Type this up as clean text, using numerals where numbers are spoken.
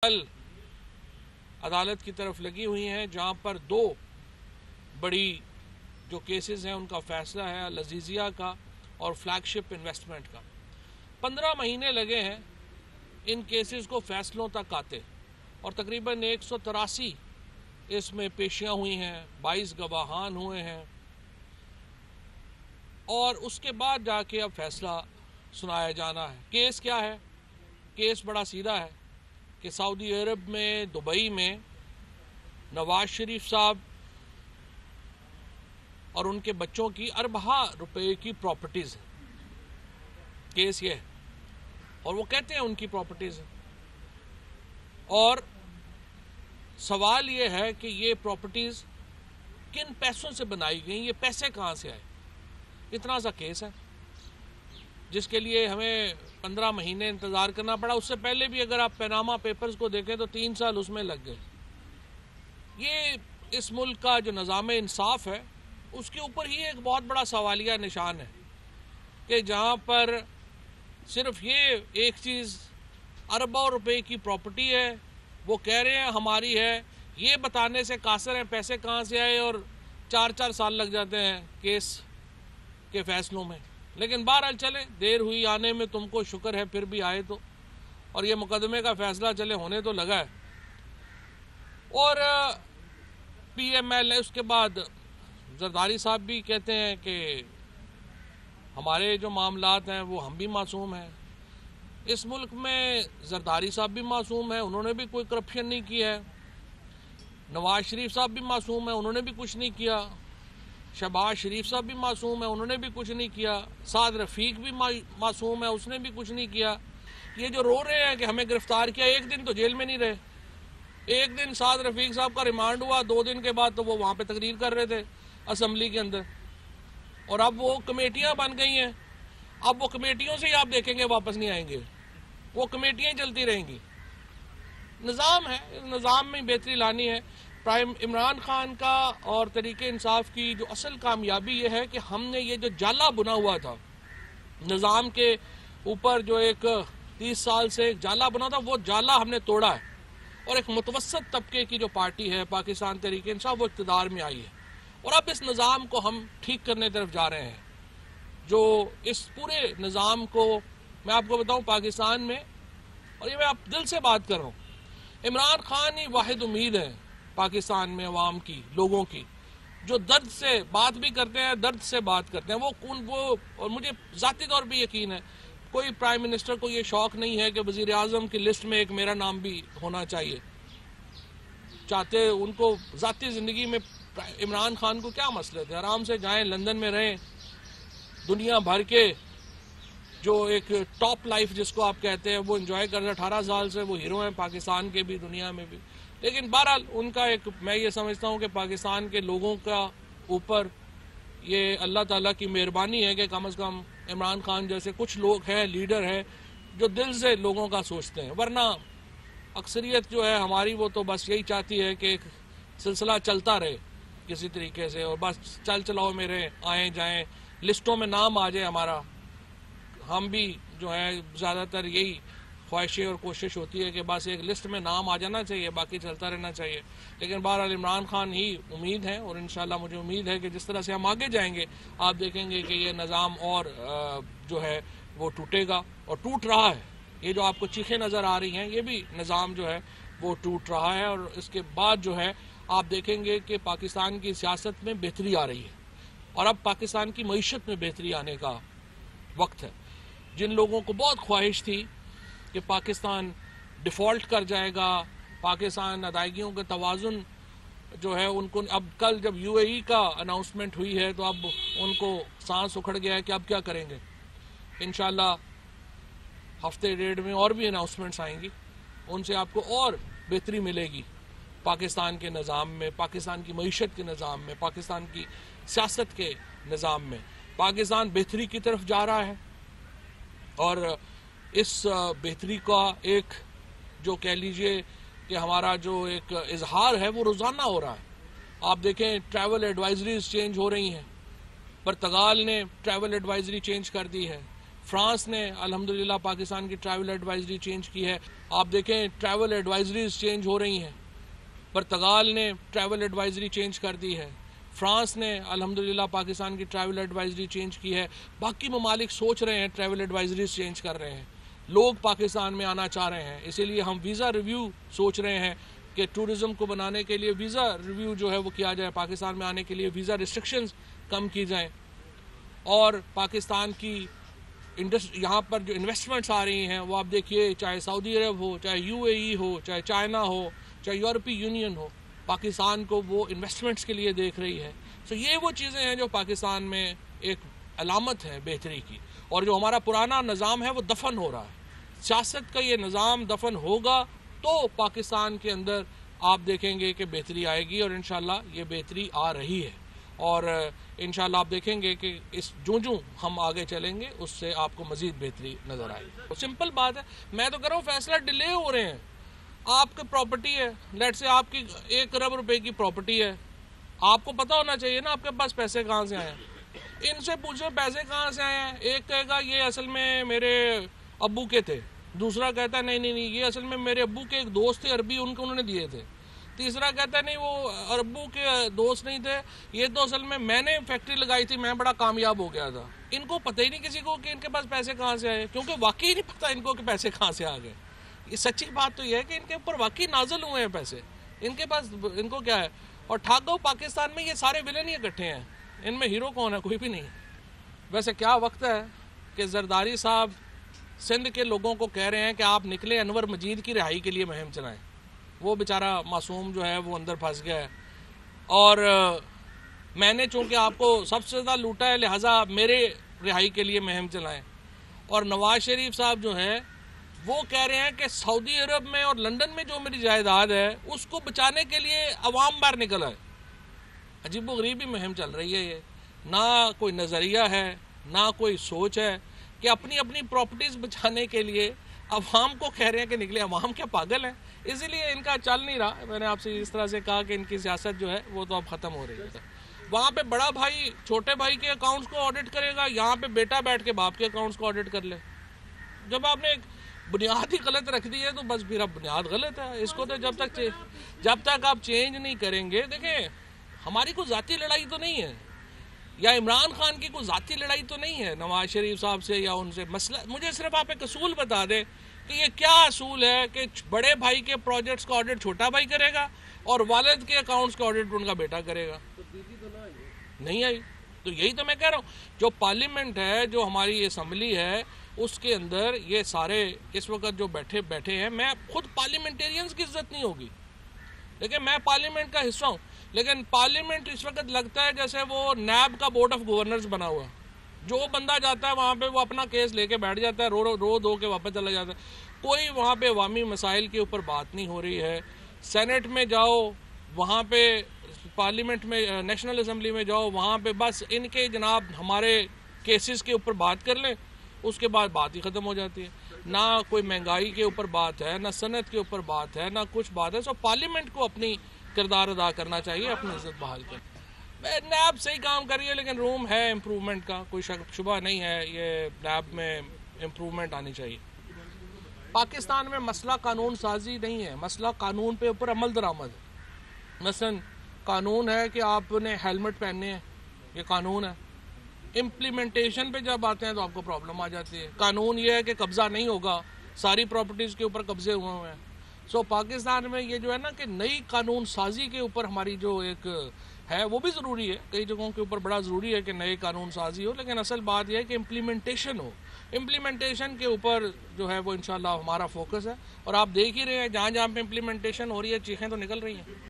کل عدالت کی طرف لگی ہوئی ہیں جہاں پر دو بڑی جو کیسز ہیں ان کا فیصلہ ہے، العزیزیہ کا اور فلیگ شپ انویسٹمنٹ کا۔ 15 مہینے لگے ہیں ان کیسز کو فیصلوں تک آتے اور تقریباً 183 اس میں پیشیاں ہوئی ہیں، 22 گواہان ہوئے ہیں اور اس کے بعد جا کے اب فیصلہ سنایا جانا ہے۔ کیس کیا ہے؟ کیس بڑا سیدھا ہے کہ سعودی عرب میں دبئی میں نواز شریف صاحب اور ان کے بچوں کی ارباں روپے کی پراپرٹیز ہیں۔ کیس یہ ہے اور وہ کہتے ہیں ان کی پراپرٹیز ہیں، اور سوال یہ ہے کہ یہ پراپرٹیز کن پیسوں سے بنائی گئیں، یہ پیسے کہاں سے آئے۔ اتنا سا کیس ہے جس کے لیے ہمیں 15 مہینے انتظار کرنا پڑا۔ اس سے پہلے بھی اگر آپ پیناما پیپرز کو دیکھیں تو 3 سال اس میں لگ گئے۔ یہ اس ملک کا جو نظام انصاف ہے اس کے اوپر ہی ایک بہت بڑا سوالیہ نشان ہے کہ جہاں پر صرف یہ ایک چیز اربوں روپے کی پراپرٹی ہے، وہ کہہ رہے ہیں ہماری ہے، یہ بتانے سے قاصر ہیں پیسے کہاں سے آئے، اور 4 سال لگ جاتے ہیں کیس کے فیصلوں میں۔ لیکن بہرحال چلے، دیر ہوئی آنے میں، تم کو شکر ہے پھر بھی آئے تو، اور یہ مقدمے کا فیصلہ چلے ہونے تو لگا ہے۔ اور پی ایم ایل اس کے بعد زرداری صاحب بھی کہتے ہیں کہ ہمارے جو معاملات ہیں وہ ہم بھی معصوم ہیں۔ اس ملک میں زرداری صاحب بھی معصوم ہیں، انہوں نے بھی کوئی کرپشن نہیں کیا ہے۔ نواز شریف صاحب بھی معصوم ہیں، انہوں نے بھی کچھ نہیں کیا۔ شہباز شریف صاحب بھی معصوم ہیں، انہوں نے بھی کچھ نہیں کیا۔ سعد رفیق بھی معصوم ہے، اس نے بھی کچھ نہیں کیا۔ یہ جو رو رہے ہیں کہ ہمیں گرفتار کیا، ایک دن تو جیل میں نہیں رہے۔ ایک دن سعد رفیق صاحب کا ریمانڈ ہوا، 2 دن کے بعد تو وہ وہاں پہ تقریر کر رہے تھے اسمبلی کے اندر، اور اب وہ کمیٹیاں بن گئی ہیں۔ اب وہ کمیٹیوں سے ہی آپ دیکھیں گے واپس نہیں آئیں گے، وہ کمیٹیاں چلتی رہیں گی۔ نظام ہے، اس نظام میں بہتری لانی ہے۔ عمران خان کا اور تحریک انصاف کی جو اصل کامیابی یہ ہے کہ ہم نے یہ جو جالا بنا ہوا تھا نظام کے اوپر، جو ایک 30 سال سے ایک جالا بنا تھا، وہ جالا ہم نے توڑا ہے، اور ایک متوسط طبقے کی جو پارٹی ہے پاکستان تحریک انصاف، وہ اقتدار میں آئی ہے، اور اب اس نظام کو ہم ٹھیک کرنے طرف جا رہے ہیں۔ جو اس پورے نظام کو میں آپ کو بتاؤں پاکستان میں، اور یہ میں آپ دل سے بات کر رہا ہوں، عمران خان ہی واحد امید ہے پاکستان میں عوام کی، لوگوں کی، جو درد سے بات بھی کرتے ہیں، درد سے بات کرتے ہیں۔ وہ اور مجھے ذاتی طور پہ یقین ہے کوئی پرائم منسٹر کو یہ شوق نہیں ہے کہ وزیر اعظم کی لسٹ میں ایک میرا نام بھی ہونا چاہیے۔ چاہتے ان کو ذاتی زندگی میں عمران خان کو کیا مسئلے تھے، آرام سے جائیں، لندن میں رہیں، دنیا بھر کے جو ایک ٹاپ لائف جس کو آپ کہتے ہیں وہ انجوائے کر رہے، 18 سال سے وہ ہیرو ہیں پاکستان کے بھی، دنیا میں بھی۔ لیکن بہرحال ان کا ایک، میں یہ سمجھتا ہوں کہ پاکستان کے لوگوں کا اوپر یہ اللہ تعالیٰ کی مہربانی ہے کہ کم از کم عمران خان جیسے کچھ لوگ ہیں، لیڈر ہیں، جو دل سے لوگوں کا سوچتے ہیں، ورنہ اکثریت جو ہے ہماری وہ تو بس یہی چاہتی ہے کہ ایک سلسلہ چلتا رہے کسی طریقے سے، اور بس چل چلاؤ میرے آئیں جائیں، لسٹوں میں نام آ جائے ہمارا۔ ہم بھی جو ہے زیادہ تر یہی خواہشیں اور کوشش ہوتی ہے کہ بس ایک لسٹ میں نام آ جانا چاہیے، باقی چلتا رہنا چاہیے۔ لیکن بہرحال عمران خان ہی امید ہے، اور انشاءاللہ مجھے امید ہے کہ جس طرح سے ہم آگے جائیں گے آپ دیکھیں گے کہ یہ نظام اور جو ہے وہ ٹوٹے گا، اور ٹوٹ رہا ہے۔ یہ جو آپ کو چیخیں نظر آ رہی ہیں، یہ بھی نظام جو ہے وہ ٹوٹ رہا ہے، اور اس کے بعد جو ہے آپ دیکھیں گے کہ پاکستان کی سیاست میں بہتری آ رہی ہے، اور اب پاکستان کی معیشت میں بہتری آنے کا وقت ہے۔ جن لوگوں کو بہت خواہش تھی کہ پاکستان ڈیفالٹ کر جائے گا، پاکستان ادائیگیوں کے توازن جو ہے ان کو، اب کل جب یو اے ای کا اناؤنسمنٹ ہوئی ہے تو اب ان کو سانس اکھڑ گیا ہے کہ اب کیا کریں گے۔ انشاءاللہ ہفتے ڈیڑھ میں اور بھی اناؤنسمنٹس آئیں گی، ان سے آپ کو اور بہتری ملے گی پاکستان کے نظام میں، پاکستان کی معیشت کے نظام میں، پاکستان کی سیاست کے نظام میں۔ پاکستان بہتری کی طرف جا رہا ہے، اور اس بہتری کا ایک جو کہہ لیجئے کہ ہمارا جو ایک اظہار ہے وہ روزانہ ہو رہا ہے۔ آپ دیکھیں ٹریول ایڈوائزریز چینج ہو رہی ہیں، پرتگال نے ٹریول ایڈوائزری چینج کر دی ہے، فرانس نے الحمدللہ پاکستان کی ٹریول ایڈوائزری چینج کی ہے. آپ دیکھیں ٹریول ایڈوائزریز چینج ہو رہی ہیں. پرتگال نے ٹریول ایڈوائزری چینج کر دی ہے. فرانس نے الحمدللہ پاکستان کی ٹریول ایڈوائزری چینج کی ہے. باقی ممالک سوچ رہے ہیں ٹریول ایڈوائزریز چینج کر رہے ہیں. لوگ پاکستان میں آنا چاہ رہے ہیں. اسی لیے ہم ویزا ریویو سوچ رہے ہیں کہ ٹورزم کو بنانے کے لیے ویزا ریویو جو ہے وہ کیا جائے. پاکستان میں آنے کے لیے ویزا ریسٹرکشنز کم کی جائیں اور پاکستان کی یہاں پر جو انویسٹمنٹس آ رہی ہیں وہ آپ دیکھیے چاہے سعودی عرب ہو, چاہے UAE ہو, چاہے چائنا ہو, چاہے یورپی یونین ہو, پاکستان کو وہ انویسٹمنٹس کے لیے دیکھ رہی ہے. تو یہ وہ چیزیں ہیں جو پاکستان میں ایک علامت ہے بہتری کی. اور جو ہمارا پرانا نظام ہے وہ دفن ہو رہا ہے. سیاست کا یہ نظام دفن ہوگا تو پاکستان کے اندر آپ دیکھیں گے کہ بہتری آئے گی, اور انشاءاللہ یہ بہتری آ رہی ہے. اور انشاءاللہ آپ دیکھیں گے کہ اس جو ہم آگے چلیں گے اس سے آپ کو مزید بہتری نظر آئے گی. سمپل بات ہے, میں تو کہہ رہا ہوں فیصلہ ڈیلے ہو رہے ہیں. آپ کی پراپرٹی ہے, لیٹ سے آپ کی 1 ارب روپے کی پراپرٹی ہے, آپ کو پتہ ہونا چاہیے نا آپ کے پاس پیسے کہاں سے آئے ہیں. ان سے پوچھیں پیسے کہاں سے آئے ہیں. ایک کہے گا یہ اصل میں میرے ابو کے تھے, دوسرا کہتا ہے نہیں یہ اصل میں میرے ابو کے ایک دوست تھے عربی, انہوں نے دیے تھے. تیسرا کہتا ہے نہیں وہ ابو کے دوست نہیں تھے, یہ تو اصل میں نے فیکٹری لگائی تھی, میں بڑا کامیاب ہو گیا تھا. ان کو پتہ ہی نہیں کسی کو کہ ان کے پاس پیسے کہاں سے آئے, کیونکہ واقعی نہیں پتہ ان کو کہ پیسے کہاں سے آ گئے. یہ سچی بات تو یہ ہے کہ ان کے اوپر واقعی نازل ہوئے ہیں پیسے, ان کے پاس ان کو کیا ہے. اور ٹھاکو پاکستان میں یہ سارے ولن ہی اکٹھے ہیں, ان میں ہیرو کون ہے, کوئی بھی نہیں. ویسے کیا وقت ہے کہ زرداری صاحب سندھ کے لوگوں کو کہہ رہے ہیں کہ آپ نکلے انور مجید کی رہائی کے لیے مہم چلائیں. وہ بیچارہ معصوم جو ہے وہ اندر پھنس گیا ہے, اور میں نے چونکہ آپ کو سب سے زیادہ لوٹا ہے لہٰذا میرے رہائی کے لیے مہم چلائیں. اور نواز شریف صاحب جو ہیں وہ کہہ رہے ہیں کہ سعودی عرب میں اور لندن میں جو میری جائیداد ہے اس کو بچانے کے لیے عوام باہر نکل آئے. عجیب و غریب ہی مہم چل رہی ہے یہ. نہ کوئی نظریہ ہے نہ کوئی سوچ ہے کہ اپنی پراپرٹیز بچانے کے لیے عوام کو کہہ رہے ہیں کہ نکلے. عوام کیا پاگل ہیں؟ اسی لیے ان کا چل نہیں رہا. میں نے آپ سے اس طرح سے کہا کہ ان کی سیاست جو ہے وہ تو اب ختم ہو رہی ہے. وہاں پہ بڑا بھائی چھوٹے بھائی کے اکاؤنٹس کو آڈٹ کرے گا, یہاں پہ بیٹا بیٹھ کے باپ کے اکاؤنٹس کو آڈٹ کر لے. جب آپ نے ایک بنیاد ہی غلط رکھ دی ہے تو بس پھر اب بنیاد غلط ہے. اس کو تو جب تک آپ چینج نہیں کریں گے. دیکھیں ہماری کوئی ذاتی لڑائی تو نہیں ہے, یا عمران خان کی کوئی ذاتی لڑائی تو نہیں ہے نواز شریف صاحب سے یا ان سے. مسئلہ مجھے صرف آپ ایک اصول بتا دیں کہ یہ کیا اصول ہے کہ بڑے بھائی کے پروجیکٹس کا آڈٹ چھوٹا بھائی کرے گا اور والد کے اکاؤنٹس کا آڈٹ ان کا بیٹا کرے گا. نہیں آئی. تو یہی تو میں کہہ رہا ہوں, جو پارلیمنٹ ہے, جو ہماری اسمبلی ہے, اس کے اندر یہ سارے اس وقت جو بیٹھے ہیں, میں خود پارلیمنٹیرینز کی عزت نہیں ہوگی, لیکن میں پارلیمنٹ کا حصہ ہوں, لیکن پارلیمنٹ اس وقت لگتا ہے جیسے وہ نیب کا بورڈ آف گورنرز بنا ہوا ہے. جو بندہ جاتا ہے وہاں پہ وہ اپنا کیس لے کے بیٹھ جاتا ہے, رو دو کے واپس چلا جاتا ہے. کوئی وہاں پہ عوامی مسائل کے اوپر بات نہیں ہو رہی ہے. سینٹ میں جاؤ, وہاں پہ پارلیمنٹ میں نیشنل اسمبلی میں جاؤ, وہاں پہ بس ان کے جناب ہمارے کیسز کے اوپر بات کر لیں, اس کے بعد بات ہی ختم ہو جاتی ہے. نہ کوئی مہنگائی کے اوپر بات ہے, نہ صنعت کے اوپر بات ہے, نہ کچھ بات ہے. سو پارلیمنٹ کو اپنی کردار ادا کرنا چاہیے, اپنی عزت بحال کر. نیب صحیح کام کر رہی ہے لیکن روم ہے امپرومنٹ کا, کوئی شبہ نہیں ہے. یہ نیب میں امپرومنٹ آنی چاہیے. پاکستان میں مسئلہ قانون سازی نہیں ہے, مسئلہ قانون پہ اوپر عمل درآمد ہے. مثلا قانون ہے کہ آپ نے ہیلمٹ پہننے ہیں, یہ قانون ہے. امپلیمنٹیشن پہ جب آتے ہیں تو آپ کو پرابلم آ جاتی ہے. قانون یہ ہے کہ قبضہ نہیں ہوگا, ساری پراپرٹیز کے اوپر قبضے ہوئے ہیں. سو پاکستان میں یہ جو ہے نا کہ نئی قانون سازی کے اوپر ہماری جو ایک ہے وہ بھی ضروری ہے. کئی جگہوں کے اوپر بڑا ضروری ہے کہ نئے قانون سازی ہو, لیکن اصل بات یہ ہے کہ امپلیمنٹیشن ہو. امپلیمنٹیشن کے اوپر جو ہے وہ انشاءاللہ ہمارا فوکس ہے, اور آپ دیکھ ہی رہے ہیں جہاں جہاں پہ امپلیمنٹیشن ہو رہی ہے چیخیں تو نکل رہی ہیں.